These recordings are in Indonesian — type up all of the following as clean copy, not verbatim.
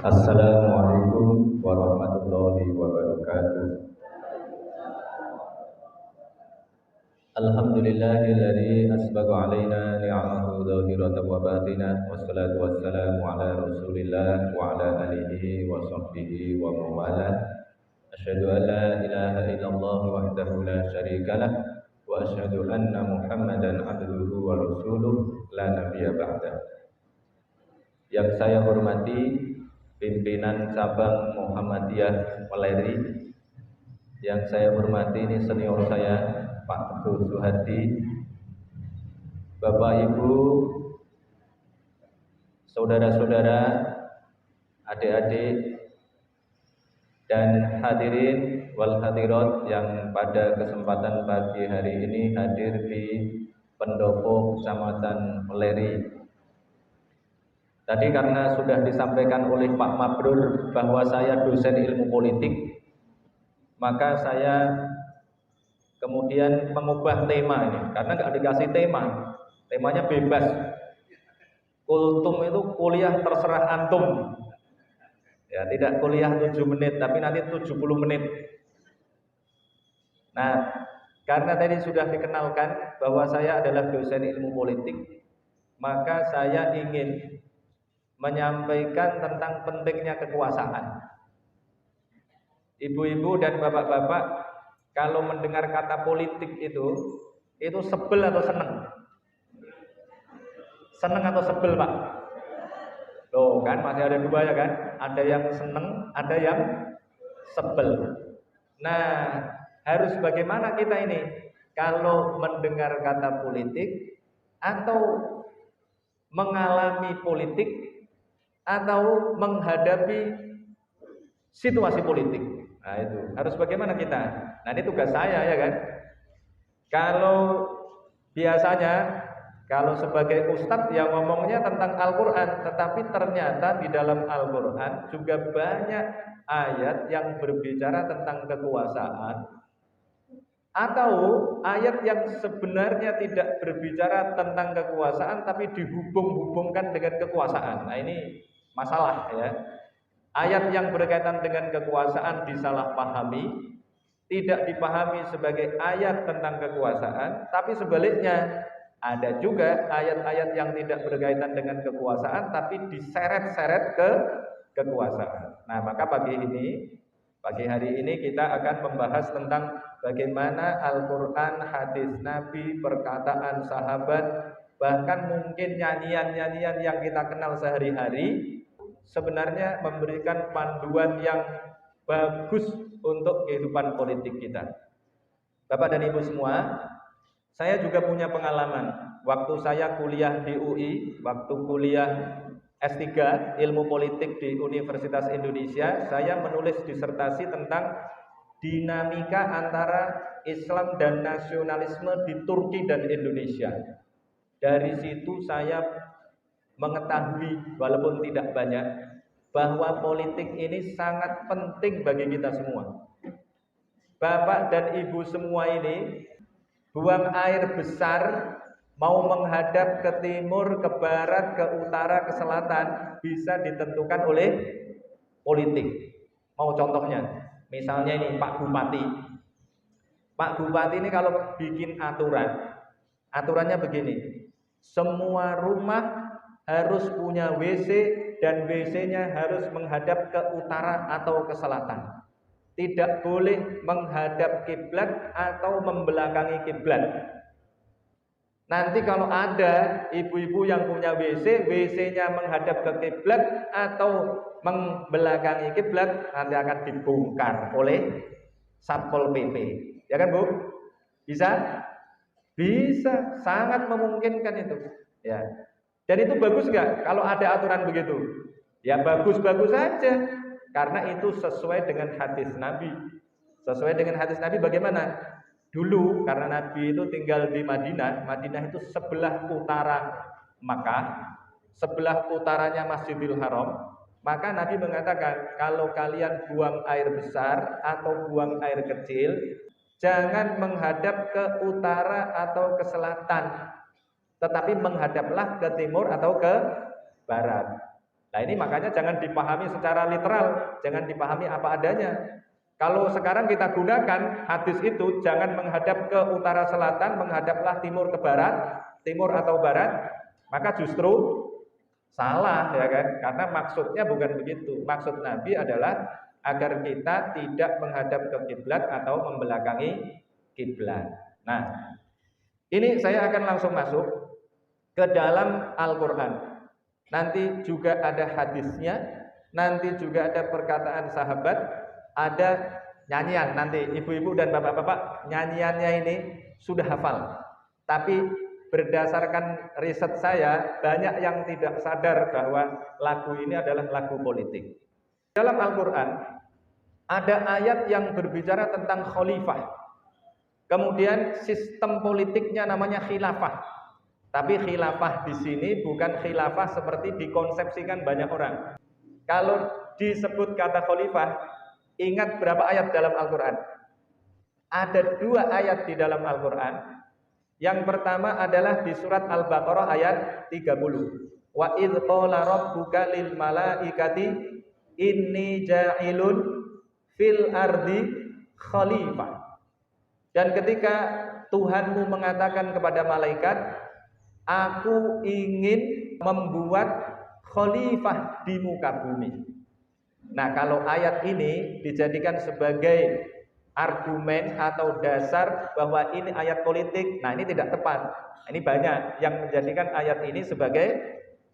Assalamualaikum warahmatullahi wabarakatuh. Alhamdulillahilladzi asbagha alaina ni'amahu zahiratan wa batinah, wassalatu wassalamu ala Rasulillah wa ala alihi wa sahbihi wa mawalah. Asyhadu an la ilaha illallah wahdahu la syarikalah wa asyhadu anna Muhammadan abduhu wa rasuluh la nabiyya ba'dah. Yang saya hormati pimpinan cabang Muhammadiyah Weleri, yang saya hormati ini senior saya Pak Teguh Suhadi, Bapak Ibu, saudara-saudara, adik-adik, dan hadirin wal hadirat yang pada kesempatan pagi hari ini hadir di Pendopo Kecamatan Weleri. Tadi karena sudah disampaikan oleh Pak Mabrur bahwa saya dosen ilmu politik, maka saya kemudian mengubah tema ini, karena nggak dikasih tema, temanya bebas. Kultum itu kuliah terserah antum. Ya, tidak kuliah 7 menit, tapi nanti 70 menit. Nah, karena tadi sudah dikenalkan bahwa saya adalah dosen ilmu politik, maka saya ingin menyampaikan tentang pentingnya kekuasaan. Ibu-ibu dan bapak-bapak, kalau mendengar kata politik itu sebel atau seneng? Seneng atau sebel, Pak? Loh kan masih ada dua ya kan? Ada yang seneng, ada yang sebel. Nah, harus bagaimana kita ini kalau mendengar kata politik atau mengalami politik atau menghadapi situasi politik. Nah, itu harus bagaimana kita? Nah, ini tugas saya ya kan. Kalau biasanya kalau sebagai ustadz yang ngomongnya tentang Al-Quran, tetapi ternyata di dalam Al-Quran juga banyak ayat yang berbicara tentang kekuasaan, atau ayat yang sebenarnya tidak berbicara tentang kekuasaan tapi dihubung-hubungkan dengan kekuasaan. Nah, ini masalah ya. Ayat yang berkaitan dengan kekuasaan disalahpahami, tidak dipahami sebagai ayat tentang kekuasaan, tapi sebaliknya ada juga ayat-ayat yang tidak berkaitan dengan kekuasaan tapi diseret-seret ke kekuasaan. Nah, maka pagi hari ini kita akan membahas tentang bagaimana Al-Quran, hadis Nabi, perkataan sahabat, bahkan mungkin nyanyian-nyanyian yang kita kenal sehari-hari sebenarnya memberikan panduan yang bagus untuk kehidupan politik kita. Bapak dan Ibu semua, saya juga punya pengalaman. Waktu saya kuliah di UI, waktu kuliah S3 Ilmu Politik di Universitas Indonesia, saya menulis disertasi tentang dinamika antara Islam dan nasionalisme di Turki dan Indonesia. Dari situ saya mengetahui, walaupun tidak banyak, bahwa politik ini sangat penting bagi kita semua. Bapak dan Ibu semua ini buang air besar, mau menghadap ke timur, ke barat, ke utara, ke selatan, bisa ditentukan oleh politik. Mau contohnya, misalnya ini Pak Bupati. Pak Bupati ini kalau bikin aturan, aturannya begini, semua rumah harus punya WC dan WC-nya harus menghadap ke utara atau ke selatan. Tidak boleh menghadap kiblat atau membelakangi kiblat. Nanti kalau ada ibu-ibu yang punya WC, WC-nya menghadap ke kiblat atau membelakangi kiblat, nanti akan dibongkar oleh Satpol PP. Ya kan, Bu? Bisa? Bisa, sangat memungkinkan itu. Ya. Dan itu bagus nggak kalau ada aturan begitu? Ya bagus-bagus saja, karena itu sesuai dengan hadis Nabi. Sesuai dengan hadis Nabi bagaimana? Dulu karena Nabi itu tinggal di Madinah, Madinah itu sebelah utara Makkah, sebelah utaranya Masjidil Haram. Maka Nabi mengatakan, kalau kalian buang air besar atau buang air kecil, jangan menghadap ke utara atau ke selatan, tetapi menghadaplah ke timur atau ke barat. Nah ini makanya jangan dipahami secara literal, jangan dipahami apa adanya. Kalau sekarang kita gunakan hadis itu, jangan menghadap ke utara selatan, menghadaplah timur ke barat, timur atau barat, maka justru salah ya kan? Karena maksudnya bukan begitu. Maksud Nabi adalah agar kita tidak menghadap ke kiblat atau membelakangi kiblat. Nah, ini saya akan langsung masuk ke dalam Al-Qur'an. Nanti juga ada hadisnya, nanti juga ada perkataan sahabat, ada nyanyian. Nanti ibu-ibu dan bapak-bapak nyanyiannya ini sudah hafal. Tapi berdasarkan riset saya, banyak yang tidak sadar bahwa lagu ini adalah lagu politik. Dalam Al-Qur'an ada ayat yang berbicara tentang khalifah. Kemudian sistem politiknya namanya khilafah. Tapi khilafah di sini bukan khilafah seperti dikonsepsikan banyak orang. Kalau disebut kata khalifah, ingat berapa ayat dalam Al-Qur'an? Ada 2 ayat di dalam Al-Qur'an. Yang pertama adalah di surat Al-Baqarah ayat 30. Wa idz qala rabbuka lil malaikati inni ja'ilun fil ardi khalifah. Dan ketika Tuhanmu mengatakan kepada malaikat, aku ingin membuat khalifah di muka bumi. Nah, kalau ayat ini dijadikan sebagai argumen atau dasar bahwa ini ayat politik, nah ini tidak tepat. Ini banyak yang menjadikan ayat ini sebagai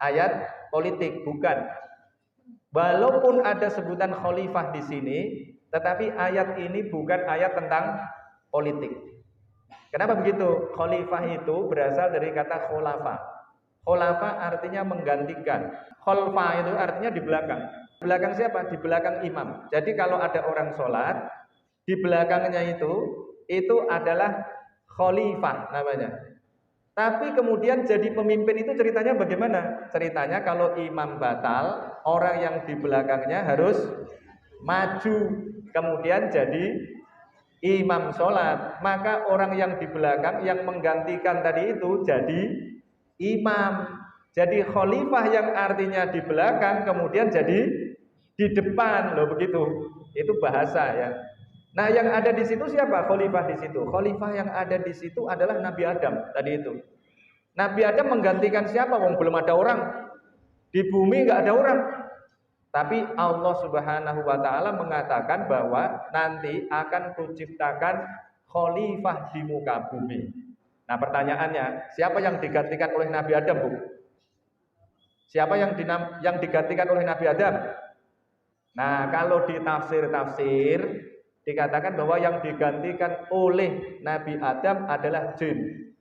ayat politik, bukan. Walaupun ada sebutan khalifah di sini, tetapi ayat ini bukan ayat tentang politik. Kenapa begitu? Khalifah itu berasal dari kata khulafa. Khulafa artinya menggantikan. Khalfa itu artinya di belakang. Di belakang siapa? Di belakang imam. Jadi kalau ada orang sholat, di belakangnya itu adalah khalifah namanya. Tapi kemudian jadi pemimpin itu ceritanya bagaimana? Ceritanya kalau imam batal, orang yang di belakangnya harus maju. Kemudian jadi imam sholat, maka orang yang di belakang yang menggantikan tadi itu jadi imam. Jadi khalifah yang artinya di belakang kemudian jadi di depan, loh begitu. Itu bahasa ya. Nah, yang ada di situ siapa? Khalifah di situ. Khalifah yang ada di situ adalah Nabi Adam tadi itu. Nabi Adam menggantikan siapa? Wong belum ada orang. Di bumi nggak ada orang. Tapi Allah Subhanahu wa taala mengatakan bahwa nanti akan kuciptakan khalifah di muka bumi. Nah, pertanyaannya, siapa yang digantikan oleh Nabi Adam, Bu? Siapa yang digantikan oleh Nabi Adam? Nah, kalau di tafsir-tafsir dikatakan bahwa yang digantikan oleh Nabi Adam adalah jin.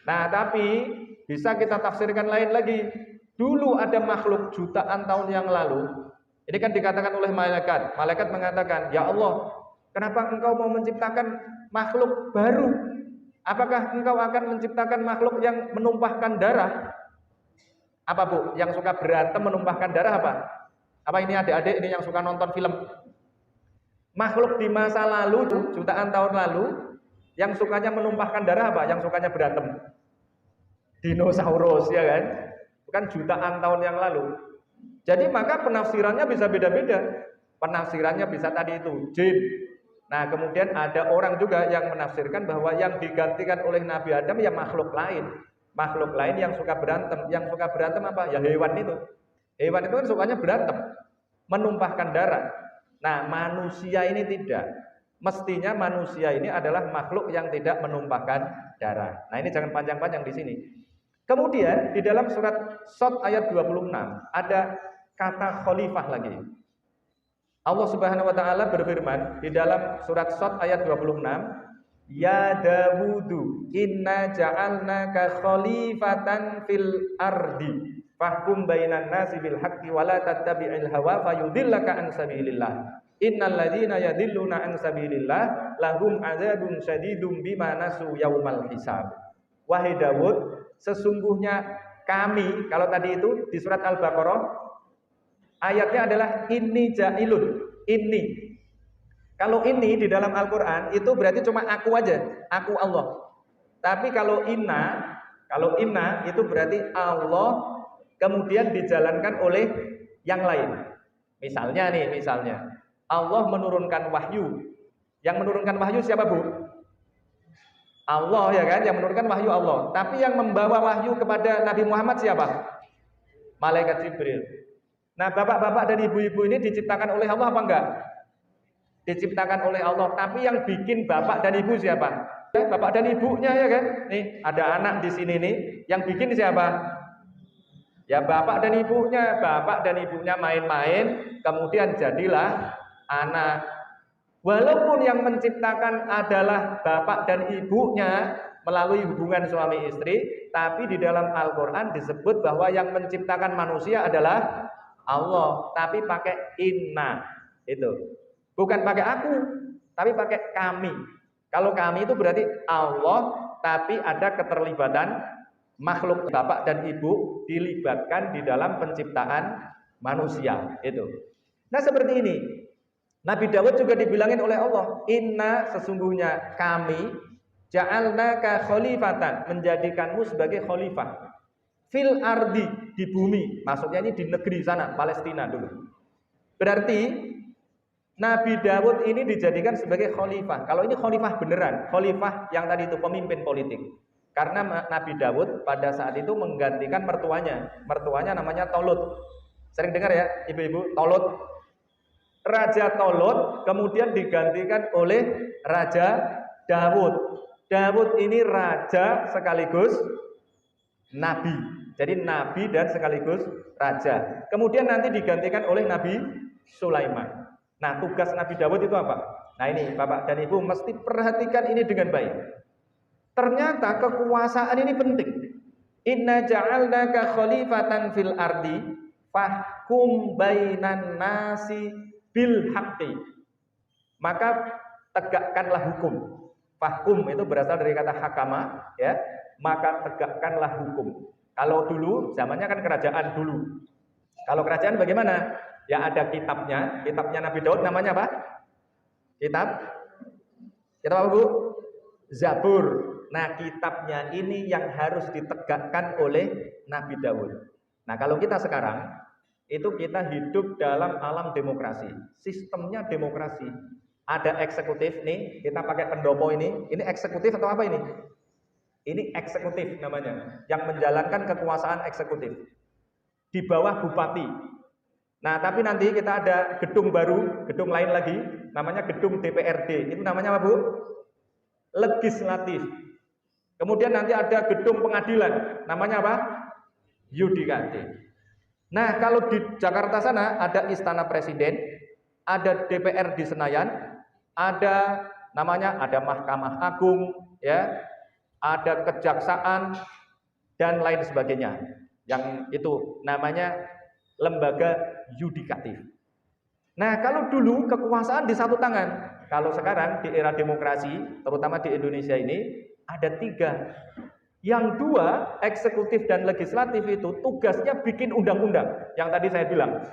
Nah, tapi bisa kita tafsirkan lain lagi. Dulu ada makhluk jutaan tahun yang lalu. Ini kan dikatakan oleh malaikat. Malaikat mengatakan, "Ya Allah, kenapa engkau mau menciptakan makhluk baru? Apakah engkau akan menciptakan makhluk yang menumpahkan darah?" Apa, Bu? Yang suka berantem menumpahkan darah apa? Apa ini adik-adik ini yang suka nonton film? Makhluk di masa lalu, jutaan tahun lalu, yang sukanya menumpahkan darah apa? Yang sukanya berantem. Dinosaurus, ya kan? Bukan jutaan tahun yang lalu. Jadi maka penafsirannya bisa beda-beda. Penafsirannya bisa tadi itu jin. Nah, kemudian ada orang juga yang menafsirkan bahwa yang digantikan oleh Nabi Adam ya makhluk lain. Makhluk lain yang suka berantem. Yang suka berantem apa? Ya hewan itu. Hewan itu kan sukanya berantem, menumpahkan darah. Nah, manusia ini tidak. Mestinya manusia ini adalah makhluk yang tidak menumpahkan darah. Nah, ini jangan panjang-panjang di sini. Kemudian di dalam surat Shad ayat 26 ada kata khalifah lagi. Allah Subhanahu wa taala berfirman di dalam surat Shad ayat 26, "Ya Dawudu, inna ja'alnaka khalifatan fil ardi, fahkum bainan nasi bil haqqi wa la tattabi'il hawa fayudillaka an sabilillah. Innal ladzina yadilluna an sabilillah lahum adzabun syadidum bima nasu yaumal hisab." Wahai Dawud, sesungguhnya kami, kalau tadi itu di surat Al-Baqarah ayatnya adalah inni ja'ilun, ini. Kalau ini di dalam Al-Qur'an itu berarti cuma aku aja, aku Allah. Tapi kalau inna itu berarti Allah kemudian dijalankan oleh yang lain. Misalnya Allah menurunkan wahyu. Yang menurunkan wahyu siapa, Bu? Allah, ya kan? Yang menurunkan wahyu Allah. Tapi yang membawa wahyu kepada Nabi Muhammad siapa? Malaikat Jibril. Nah, bapak-bapak dan ibu-ibu ini diciptakan oleh Allah apa enggak? Diciptakan oleh Allah. Tapi yang bikin bapak dan ibu siapa? Bapak dan ibunya, ya kan? Nih, ada anak di sini nih. Yang bikin siapa? Ya bapak dan ibunya. Bapak dan ibunya main-main, kemudian jadilah anak. Walaupun yang menciptakan adalah bapak dan ibunya melalui hubungan suami istri, tapi di dalam Al-Quran disebut bahwa yang menciptakan manusia adalah Allah, tapi pakai inna. Itu bukan pakai aku, tapi pakai kami. Kalau kami itu berarti Allah, tapi ada keterlibatan makhluk. Bapak dan ibu dilibatkan di dalam penciptaan manusia. Itu. Nah, seperti ini Nabi Dawud juga dibilangin oleh Allah, inna, sesungguhnya kami ja'alnaka khalifatan, menjadikanmu sebagai khalifah fil ardi, di bumi. Maksudnya ini di negeri sana, Palestina dulu. Berarti Nabi Dawud ini dijadikan sebagai khalifah. Kalau ini khalifah beneran, khalifah yang tadi itu pemimpin politik. Karena Nabi Dawud pada saat itu menggantikan mertuanya. Mertuanya namanya Tolut. Sering dengar ya, ibu-ibu, Tolut. Raja Tolut kemudian digantikan oleh Raja Dawud. Dawud ini raja sekaligus nabi. Jadi nabi dan sekaligus raja. Kemudian nanti digantikan oleh Nabi Sulaiman. Nah, tugas Nabi Dawud itu apa? Nah, ini Bapak dan Ibu mesti perhatikan ini dengan baik. Ternyata kekuasaan ini penting. Inna ja'alnaka khalifatan fil ardi fahkum bainan nasi bil haqqi, maka tegakkanlah hukum. Fahkum itu berasal dari kata hakama, ya, maka tegakkanlah hukum. Kalau dulu zamannya kan kerajaan dulu. Kalau kerajaan bagaimana? Ya ada kitabnya Nabi Daud namanya apa? Kitab apa, Bu? Zabur. Nah, kitabnya ini yang harus ditegakkan oleh Nabi Daud. Nah, kalau kita sekarang itu kita hidup dalam alam demokrasi. Sistemnya demokrasi. Ada eksekutif nih, kita pakai pendopo ini. Ini eksekutif atau apa ini? Ini eksekutif namanya, yang menjalankan kekuasaan eksekutif. Di bawah bupati. Nah, tapi nanti kita ada gedung baru, gedung lain lagi, namanya gedung DPRD. Itu namanya apa, Bu? Legislatif. Kemudian nanti ada gedung pengadilan, namanya apa? Yudikatif. Nah, kalau di Jakarta sana ada Istana Presiden, ada DPR di Senayan, ada Mahkamah Agung, ya, ada Kejaksaan dan lain sebagainya. Yang itu namanya lembaga yudikatif. Nah, kalau dulu kekuasaan di satu tangan, kalau sekarang di era demokrasi, terutama di Indonesia ini ada 3. Yang 2, eksekutif dan legislatif itu tugasnya bikin undang-undang. Yang tadi saya bilang,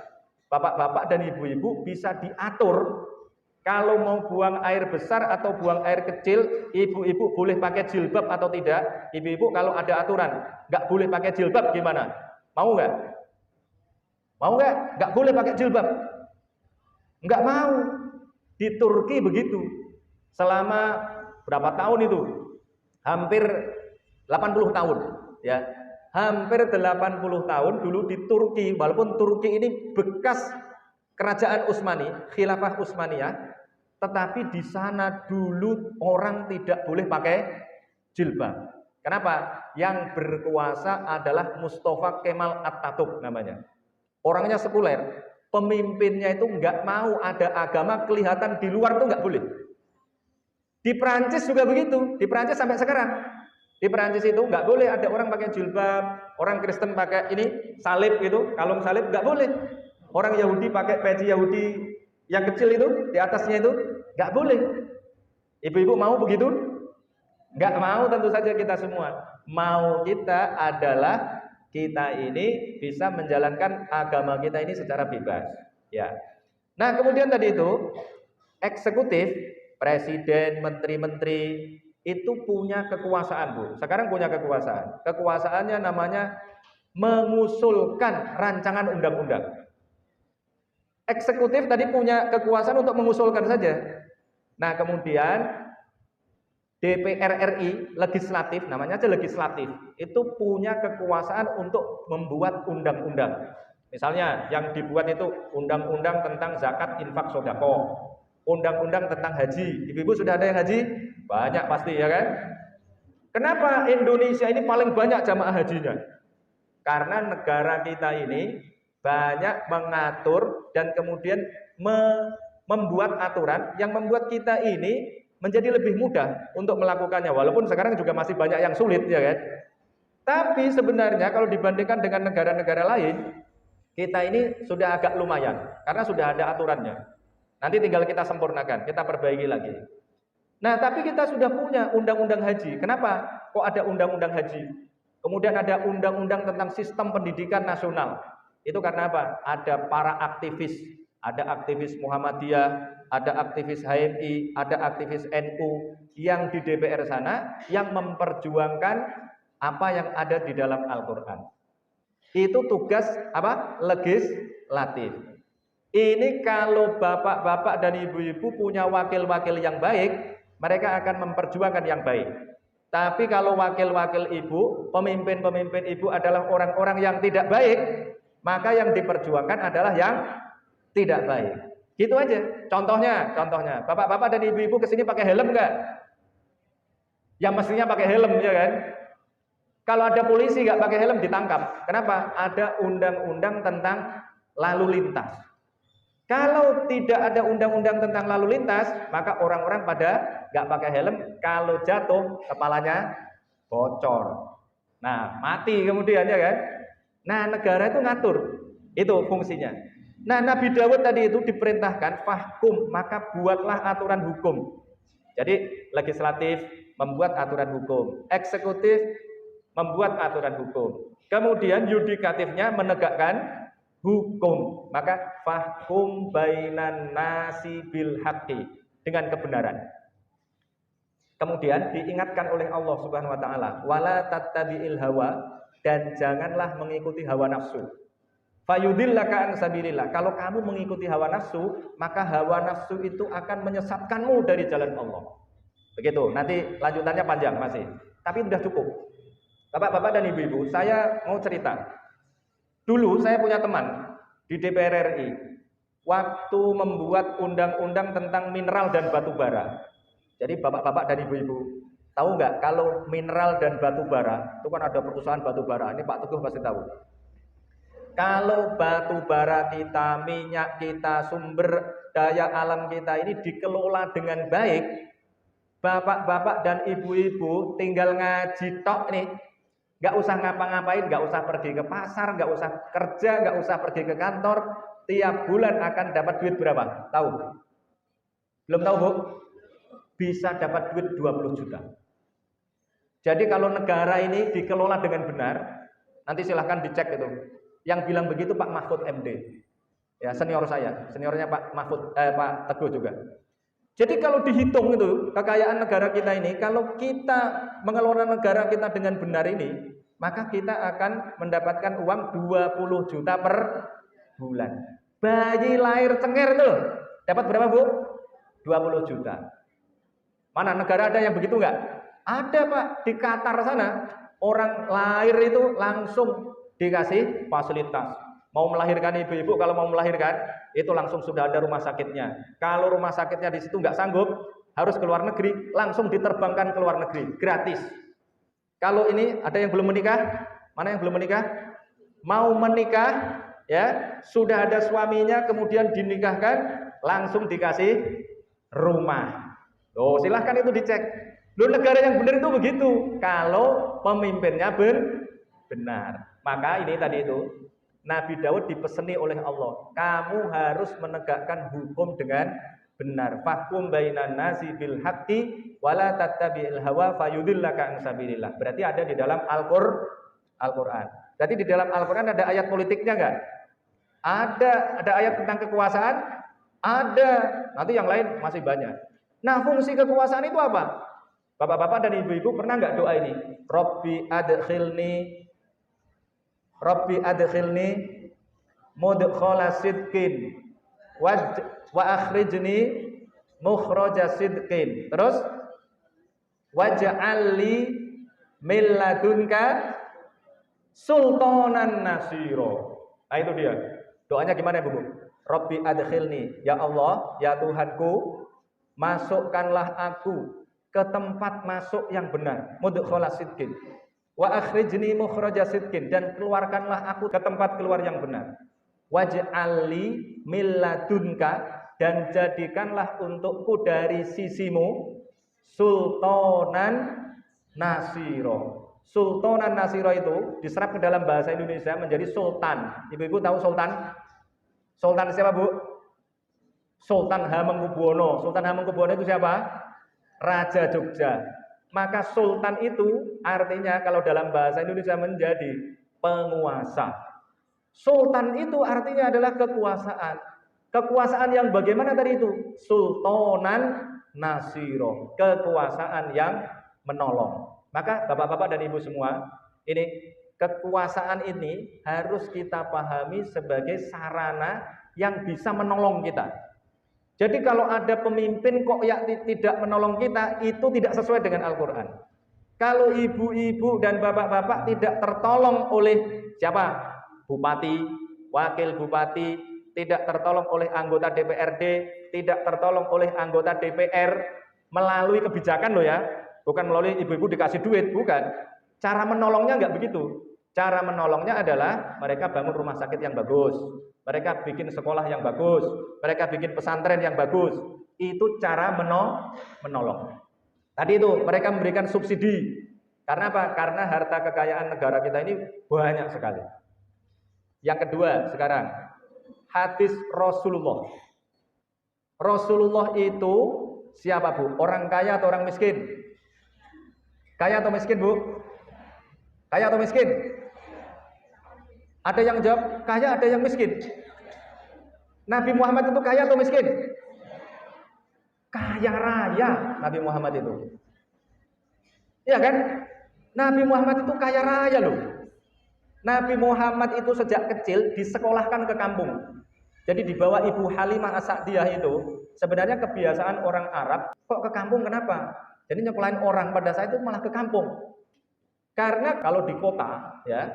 bapak-bapak dan ibu-ibu bisa diatur. Kalau mau buang air besar atau buang air kecil, ibu-ibu boleh pakai jilbab atau tidak. Ibu-ibu kalau ada aturan, nggak boleh pakai jilbab gimana? Mau nggak? Mau nggak? Nggak boleh pakai jilbab. Nggak mau. Di Turki begitu. Selama berapa tahun itu? Hampir 80 tahun, ya. Hampir 80 tahun dulu di Turki, walaupun Turki ini bekas kerajaan Utsmani, Khilafah Utsmaniyah, tetapi di sana dulu orang tidak boleh pakai jilbab. Kenapa? Yang berkuasa adalah Mustafa Kemal Atatürk namanya. Orangnya sekuler, pemimpinnya itu nggak mau ada agama kelihatan di luar, tuh nggak boleh. Di Perancis juga begitu, di Perancis sampai sekarang. Di Perancis itu nggak boleh ada orang pakai jilbab, orang Kristen pakai ini salib gitu, kalung salib nggak boleh. Orang Yahudi pakai peci Yahudi yang kecil itu di atasnya itu nggak boleh. Ibu-ibu mau begitu? Nggak mau, tentu saja kita semua. Mau kita adalah kita ini bisa menjalankan agama kita ini secara bebas. Ya. Nah, kemudian tadi itu eksekutif, presiden, menteri-menteri itu punya kekuasaan, Bu. Sekarang punya kekuasaan. Kekuasaannya namanya mengusulkan rancangan undang-undang. Eksekutif tadi punya kekuasaan untuk mengusulkan saja. Nah, kemudian DPR RI, legislatif, namanya aja legislatif, itu punya kekuasaan untuk membuat undang-undang. Misalnya yang dibuat itu undang-undang tentang zakat infak sodako, undang-undang tentang haji. Ibu-ibu sudah ada yang haji? Banyak pasti ya kan? Kenapa Indonesia ini paling banyak jamaah hajinya? Karena negara kita ini banyak mengatur dan kemudian membuat aturan yang membuat kita ini menjadi lebih mudah untuk melakukannya, walaupun sekarang juga masih banyak yang sulit ya kan. Tapi sebenarnya kalau dibandingkan dengan negara-negara lain, kita ini sudah agak lumayan karena sudah ada aturannya. Nanti tinggal kita sempurnakan, kita perbaiki lagi. Nah, tapi kita sudah punya undang-undang haji. Kenapa kok ada undang-undang haji? Kemudian ada undang-undang tentang sistem pendidikan nasional. Itu karena apa? Ada para aktivis, ada aktivis Muhammadiyah, ada aktivis HMI, ada aktivis NU yang di DPR sana yang memperjuangkan apa yang ada di dalam Al-Qur'an. Itu tugas apa? Legislatif. Ini kalau bapak-bapak dan ibu-ibu punya wakil-wakil yang baik, mereka akan memperjuangkan yang baik. Tapi kalau wakil-wakil ibu, pemimpin-pemimpin ibu adalah orang-orang yang tidak baik, maka yang diperjuangkan adalah yang tidak baik. Gitu aja. Contohnya, bapak-bapak dan ibu-ibu kesini pakai helm enggak? Yang mestinya pakai helm ya kan? Kalau ada polisi nggak pakai helm ditangkap. Kenapa? Ada undang-undang tentang lalu lintas. Kalau tidak ada undang-undang tentang lalu lintas, maka orang-orang pada nggak pakai helm. Kalau jatuh, kepalanya bocor. Nah, mati kemudian ya kan? Nah, negara itu ngatur. Itu fungsinya. Nah, Nabi Dawud tadi itu diperintahkan fahkum, maka buatlah aturan hukum. Jadi legislatif membuat aturan hukum, eksekutif membuat aturan hukum, kemudian yudikatifnya menegakkan hukum. Maka fahkum bainan nasi bil haqqi, dengan kebenaran. Kemudian diingatkan oleh Allah Subhanahu wa taala, wala tattabi'il hawa, dan janganlah mengikuti hawa nafsu. Fayudillaka an sabilillah. Kalau kamu mengikuti hawa nafsu, maka hawa nafsu itu akan menyesatkanmu dari jalan Allah. Begitu. Nanti lanjutannya panjang masih. Tapi sudah cukup. Bapak-bapak dan ibu-ibu, saya mau cerita. Dulu saya punya teman di DPR RI. Waktu membuat undang-undang tentang mineral dan batu bara. Jadi bapak-bapak dan ibu-ibu, tahu nggak kalau mineral dan batu bara, itu kan ada perusahaan batu bara. Ini Pak Teguh pasti tahu. Kalau batu bara kita, minyak kita, sumber daya alam kita ini dikelola dengan baik, bapak-bapak dan ibu-ibu tinggal ngaji tok nih, nggak usah ngapa-ngapain, nggak usah pergi ke pasar, nggak usah kerja, nggak usah pergi ke kantor, tiap bulan akan dapat duit berapa? Tahu? Belum tahu, Bu? Bisa dapat duit 20 juta. Jadi kalau negara ini dikelola dengan benar, nanti silahkan dicek itu. Yang bilang begitu Pak Mahfud MD, ya senior saya, seniornya Pak Mahfud, Pak Teguh juga. Jadi kalau dihitung itu kekayaan negara kita ini, kalau kita mengelola negara kita dengan benar ini, maka kita akan mendapatkan uang 20 juta per bulan. Bayi lahir cengker itu dapat berapa, Bu? 20 juta. Mana negara ada yang begitu enggak? Ada, Pak, di Qatar sana. Orang lahir itu langsung dikasih fasilitas. Mau melahirkan ibu-ibu, kalau mau melahirkan itu langsung sudah ada rumah sakitnya. Kalau rumah sakitnya di situ nggak sanggup, harus ke luar negeri, langsung diterbangkan ke luar negeri, gratis. Kalau ini ada yang belum menikah, mana yang belum menikah? Mau menikah, ya sudah ada suaminya, kemudian dinikahkan, langsung dikasih rumah. Loh, silahkan itu dicek. Loh, negara yang benar itu begitu. Kalau pemimpinnya benar. Maka ini tadi itu Nabi Daud dipeseni oleh Allah, kamu harus menegakkan hukum dengan benar. Fahkum bainan nasi bil haqqi wala tattabi'il hawa fayudillaka an sabilillah. Berarti ada di dalam Al-Qur'an. Berarti di dalam Al-Qur'an ada ayat politiknya enggak? Ada ayat tentang kekuasaan? Ada. Nanti yang lain masih banyak. Nah, fungsi kekuasaan itu apa? Bapak-bapak dan ibu-ibu pernah enggak doa ini? Rabbi adkhilni mudkhala sidqin wa akhrijni mukhraja sidqin. Terus waj'alli min ladunka sultanan nasiro. Nah itu dia. Doanya gimana Bu? Rabbi adkhilni, ya Allah, ya Tuhanku, masukkanlah aku ke tempat masuk yang benar, mudkhala sidqin. Wa akhrijni mukhraja sidqin, dan keluarkanlah aku ke tempat keluar yang benar. Waj'alli min ladunka, dan jadikanlah untukku dari sisimu sultanan nasiro. Sultanan nasiro itu diserap ke dalam bahasa Indonesia menjadi sultan. Ibu-ibu tahu sultan? Sultan siapa Bu? Sultan Hamengkubuwono. Sultan Hamengkubuwono itu siapa? Raja Jogja. Maka sultan itu artinya kalau dalam bahasa Indonesia menjadi penguasa. Sultan itu artinya adalah kekuasaan. Kekuasaan yang bagaimana tadi itu? Sultanan nasiro. Kekuasaan yang menolong. Maka bapak-bapak dan ibu semua, ini kekuasaan ini harus kita pahami sebagai sarana yang bisa menolong kita. Jadi kalau ada pemimpin kok yang tidak menolong kita, itu tidak sesuai dengan Al-Quran. Kalau ibu-ibu dan bapak-bapak tidak tertolong oleh siapa? Bupati, wakil bupati, tidak tertolong oleh anggota DPRD, tidak tertolong oleh anggota DPR, melalui kebijakan loh ya, bukan melalui ibu-ibu dikasih duit, bukan. Cara menolongnya nggak begitu. Cara menolongnya adalah mereka bangun rumah sakit yang bagus, mereka bikin sekolah yang bagus, mereka bikin pesantren yang bagus. Itu cara menolong. Tadi itu mereka memberikan subsidi. Karena apa? Karena harta kekayaan negara kita ini banyak sekali. Yang kedua sekarang, hadis Rasulullah. Rasulullah itu siapa Bu? Orang kaya atau orang miskin? Kaya atau miskin Bu? Kaya atau miskin? Ada yang jawab kaya, ada yang miskin. Nabi Muhammad itu kaya atau miskin? Kaya raya Nabi Muhammad itu. Iya kan? Nabi Muhammad itu kaya raya loh. Nabi Muhammad itu sejak kecil disekolahkan ke kampung. Jadi dibawa Ibu Halimah As-Sa'diyah itu, sebenarnya kebiasaan orang Arab, kok ke kampung kenapa? Jadi nyekolahin orang pada saat itu malah ke kampung. Karena kalau di kota ya,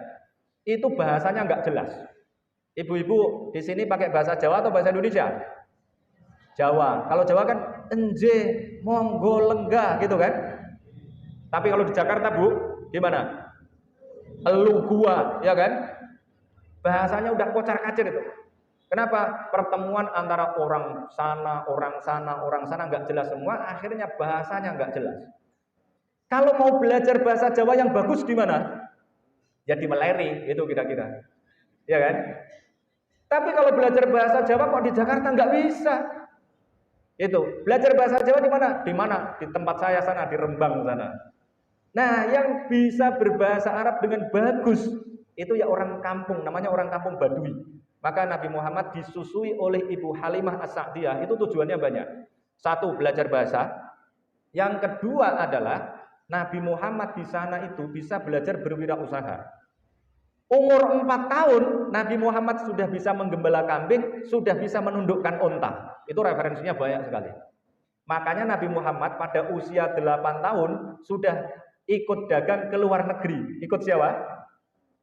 itu bahasanya nggak jelas. Ibu-ibu di sini pakai bahasa Jawa atau bahasa Indonesia? Jawa. Kalau Jawa kan enje, monggo, lenggah gitu kan. Tapi kalau di Jakarta Bu, gimana? Elu gua, ya kan? Bahasanya udah kocar-kacir itu. Kenapa? Pertemuan antara orang sana nggak jelas semua, akhirnya bahasanya nggak jelas. Kalau mau belajar bahasa Jawa yang bagus di mana? Ya di Meleri, itu kira-kira. Ya kan? Tapi kalau belajar bahasa Jawa kok di Jakarta nggak bisa. Itu, belajar bahasa Jawa di mana? Di mana? Di tempat saya sana, di Rembang sana. Nah, yang bisa berbahasa Arab dengan bagus itu ya orang kampung, namanya orang kampung Badui. Maka Nabi Muhammad disusui oleh Ibu Halimah As-Sa'diyah, itu tujuannya banyak. Satu, belajar bahasa. Yang kedua adalah Nabi Muhammad di sana itu bisa belajar berwirausaha. Umur 4 tahun Nabi Muhammad sudah bisa menggembala kambing, sudah bisa menundukkan onta. Itu referensinya banyak sekali. Makanya Nabi Muhammad pada usia 8 tahun sudah ikut dagang ke luar negeri. Ikut siapa?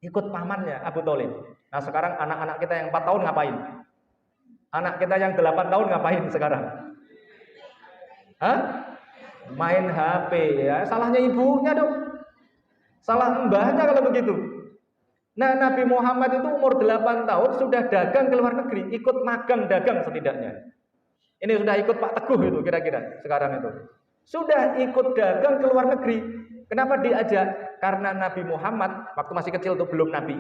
Ikut pamannya Abu Thalib. Nah sekarang anak-anak kita yang 4 tahun ngapain? Anak kita yang 8 tahun ngapain sekarang? Hah? Main HP ya. Salahnya ibunya dong. Salah mbahnya kalau begitu. Nah Nabi Muhammad itu umur 8 tahun sudah dagang ke luar negeri, ikut magang dagang setidaknya. Ini sudah ikut Pak Teguh itu kira-kira sekarang itu. Sudah ikut dagang ke luar negeri. Kenapa diajak? Karena Nabi Muhammad waktu masih kecil itu belum Nabi.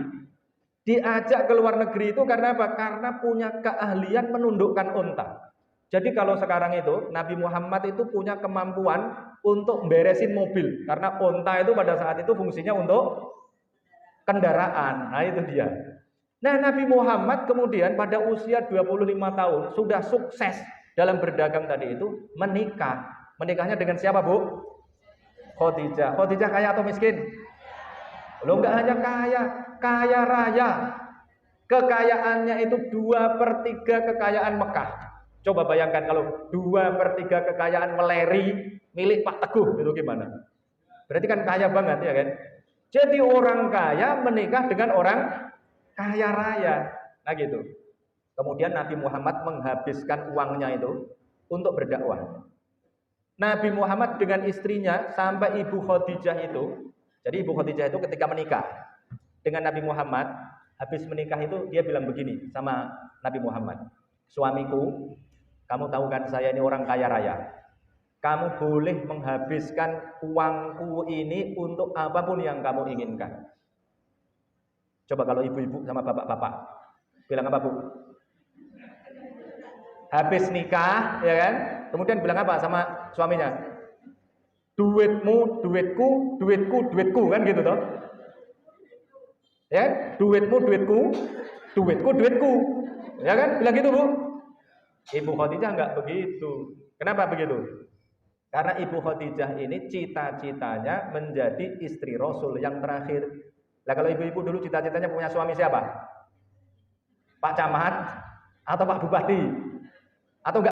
Diajak ke luar negeri itu karena apa? Karena punya keahlian menundukkan unta. Jadi kalau sekarang itu Nabi Muhammad itu punya kemampuan untuk beresin mobil. Karena unta itu pada saat itu fungsinya untuk kendaraan. Nah itu dia. Nah Nabi Muhammad kemudian pada usia 25 tahun sudah sukses dalam berdagang tadi itu menikah. Menikahnya dengan siapa Bu? Khadijah. Khadijah kaya atau miskin? Loh enggak hanya kaya, kaya raya. Kekayaannya itu 2/3 kekayaan Mekah. Coba bayangkan kalau 2/3 kekayaan Meleri milik Pak Teguh, itu gimana? Berarti kan kaya banget ya kan? Jadi orang kaya menikah dengan orang kaya raya. Nah gitu. Kemudian Nabi Muhammad menghabiskan uangnya itu untuk berdakwah. Nabi Muhammad dengan istrinya sampai Ibu Khadijah itu, jadi Ibu Khadijah itu ketika menikah dengan Nabi Muhammad, habis menikah itu dia bilang begini sama Nabi Muhammad, suamiku, kamu tahu kan saya ini orang kaya raya, kamu boleh menghabiskan uangku ini untuk apapun yang kamu inginkan. Coba kalau ibu-ibu sama bapak-bapak bilang apa, Bu? Habis nikah, ya kan? Kemudian bilang apa sama suaminya? Duitmu, duitku, duitku, duitku, kan gitu toh? Ya, duitmu, duitku, duitku, duitku. Ya kan? Bilang gitu, Bu. Ibu Khadijah enggak begitu. Kenapa begitu? Karena Ibu Khadijah ini cita-citanya menjadi istri Rasul yang terakhir. Nah, kalau ibu-ibu dulu cita-citanya punya suami siapa? Pak Camat atau Pak Bupati? Atau enggak